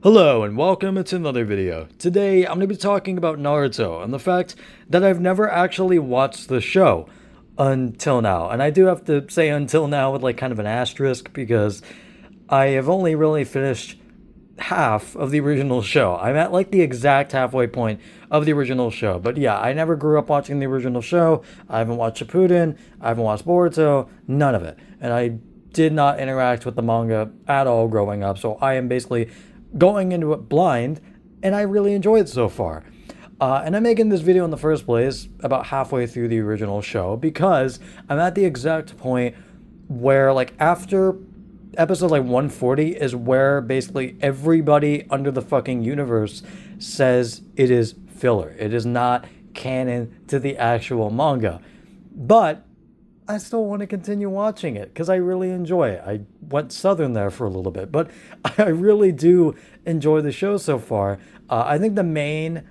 Hello and welcome to another video. Today I'm going to be talking about Naruto and the fact that I've never actually watched the show until now. And I do have to say until now with like kind of an asterisk because I have only really finished half of the original show. I'm at like the exact halfway point of the original show. But yeah, I never grew up watching the original show. I haven't watched Shippuden, I haven't watched Boruto, none of it. And I did not interact with the manga at all growing up. So I am basically going into it blind, and I really enjoy it so far. And I'm making this video in the first place about halfway through the original show because I'm at the exact point where, like, after episode like 140 is where basically everybody under the fucking universe says it is filler. It is not canon to the actual manga. But I still want to continue watching it because I really enjoy it. I went southern there for a little bit, but I really do enjoy the show so far. I think the main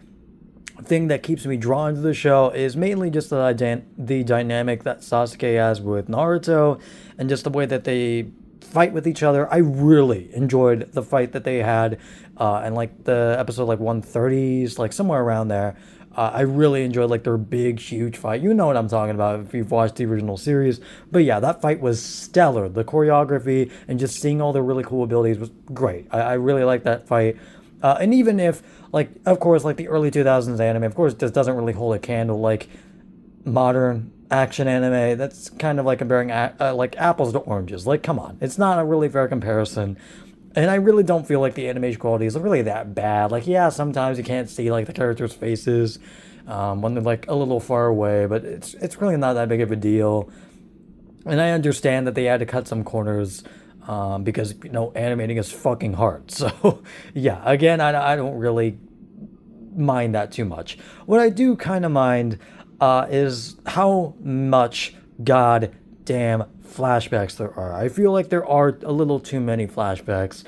thing that keeps me drawn to the show is mainly just the dynamic that Sasuke has with Naruto and just the way that they fight with each other. I really enjoyed the fight that they had and like the episode like 130s, like somewhere around there. I really enjoyed like their big, huge fight. You know what I'm talking about if you've watched the original series. But yeah, that fight was stellar. The choreography and just seeing all the really cool abilities was great. I really like that fight. And even if, like, of course, like the early 2000s anime, of course, just doesn't really hold a candle like modern action anime. That's kind of like comparing like apples to oranges. Like, come on. It's not a really fair comparison. And I really don't feel like the animation quality is really that bad. Like, yeah, sometimes you can't see like the characters' faces when they're like a little far away, but it's really not that big of a deal. And I understand that they had to cut some corners because animating is fucking hard. So yeah, again, I don't really mind that too much. What I do kind of mind is how much goddamn flashbacks there are. I feel like there are a little too many flashbacks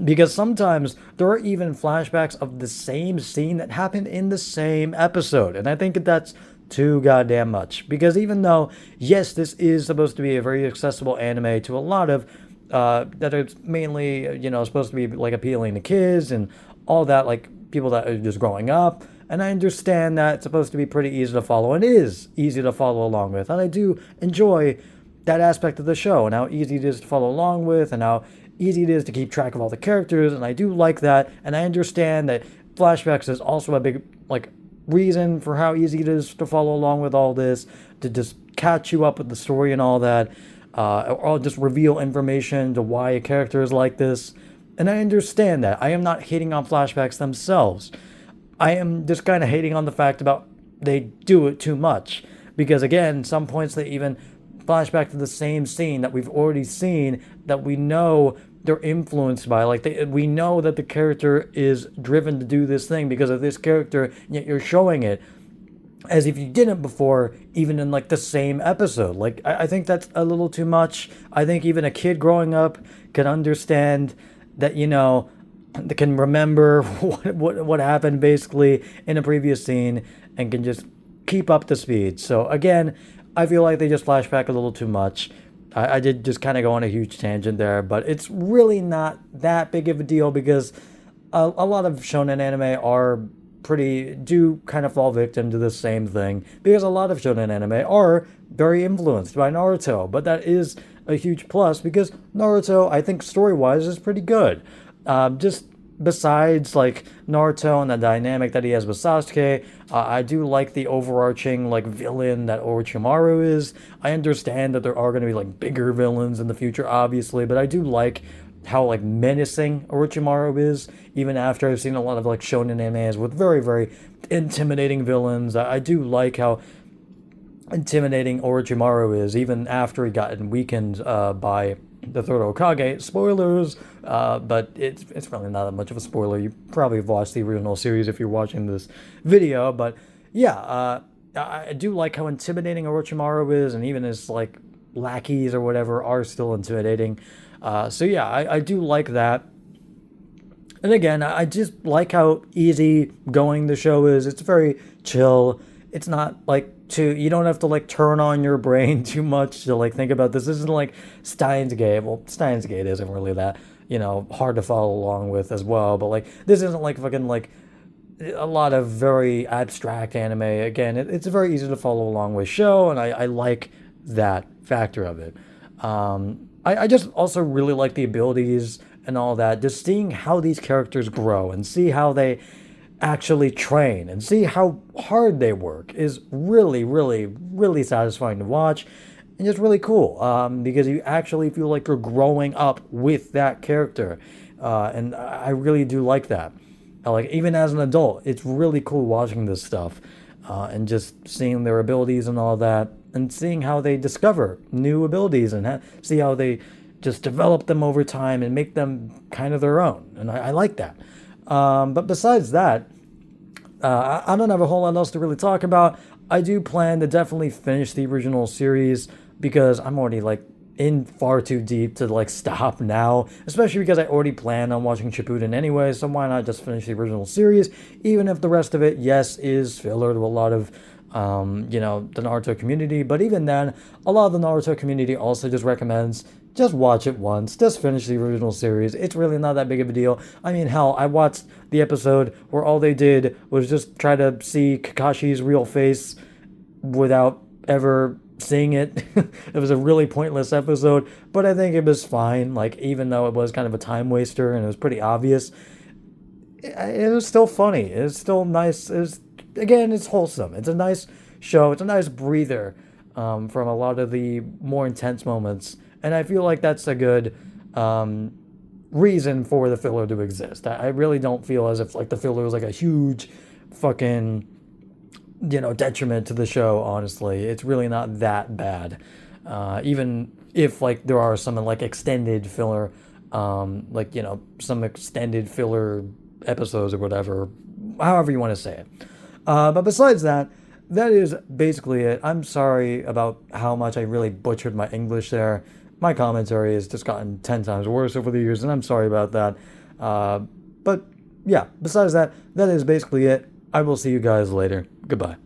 because sometimes there are even flashbacks of the same scene that happened in the same episode, and I think that's too goddamn much. Because even though, yes, this is supposed to be a very accessible anime to a lot of that it's mainly supposed to be like appealing to kids and all that, like people that are just growing up. And I understand that it's supposed to be pretty easy to follow, and it is easy to follow along with. And I do enjoy that aspect of the show and how easy it is to follow along with and how easy it is to keep track of all the characters. And I do like that. And I understand that flashbacks is also a big, like, reason for how easy it is to follow along with all this, to just catch you up with the story and all that, or just reveal information to why a character is like this. And I understand that. I am not hating on flashbacks themselves. I am just kind of hating on the fact about they do it too much. Because again, some points they even flashback to the same scene that we've already seen that we know they're influenced by. Like we know that the character is driven to do this thing because of this character, and yet you're showing it as if you didn't before, even in like the same episode. Like I think that's a little too much. I think even a kid growing up can understand that, they can remember what happened basically in a previous scene and can just keep up the speed. So again, I feel like they just flashback a little too much. I did just kind of go on a huge tangent there, but it's really not that big of a deal because a lot of shonen anime do kind of fall victim to the same thing because a lot of shonen anime are very influenced by Naruto, but that is a huge plus because Naruto, I think story-wise, is pretty good. Just besides like Naruto and the dynamic that he has with Sasuke, I do like the overarching like villain that Orochimaru is. I understand that there are going to be like bigger villains in the future, obviously, but I do like how like menacing Orochimaru is, even after I've seen a lot of like shonen animes with very, very intimidating villains. I do like how intimidating Orochimaru is, even after he got weakened by the third Hokage. Spoilers, but it's really not that much of a spoiler. You probably have watched the original series if you're watching this video, but yeah, I do like how intimidating Orochimaru is, and even his like lackeys or whatever are still intimidating. So yeah, I do like that. And again, I just like how easy going the show is. It's very chill. It's not like you don't have to like turn on your brain too much to like think about this. This isn't like Steins Gate. Well, Steins Gate isn't really that. hard to follow along with as well. But like, this isn't like fucking like a lot of very abstract anime. Again, it's very easy to follow along with show, and I like that factor of it. I just also really like the abilities and all that. Just seeing how these characters grow and see how they actually train and see how hard they work is really, really, really satisfying to watch and just really cool, because you actually feel like you're growing up with that character. And I really do like that. Like, even as an adult, it's really cool watching this stuff, and just seeing their abilities and all that, and seeing how they discover new abilities and see how they just develop them over time and make them kind of their own. And I like that. But besides that, I don't have a whole lot else to really talk about. I do plan to definitely finish the original series because I'm already like in far too deep to like stop now, especially because I already planned on watching Shippuden anyway, so why not just finish the original series, even if the rest of it, yes, is filler to a lot of the Naruto community. But even then, a lot of the Naruto community also just recommends just watch it once, just finish the original series. It's really not that big of a deal. I mean, hell, I watched the episode where all they did was just try to see Kakashi's real face without ever seeing it. It was a really pointless episode, but I think it was fine. Like, even though it was kind of a time waster and it was pretty obvious, it was still funny. It's still nice. Again, it's wholesome. It's a nice show. It's a nice breather, from a lot of the more intense moments. And I feel like that's a good reason for the filler to exist. I really don't feel as if like the filler was like a huge fucking detriment to the show. Honestly, it's really not that bad. Even if like there are some like extended filler, some extended filler episodes or whatever, however you want to say it. But besides that, that is basically it. I'm sorry about how much I really butchered my English there. My commentary has just gotten 10 times worse over the years, and I'm sorry about that. But yeah, besides that, that is basically it. I will see you guys later. Goodbye.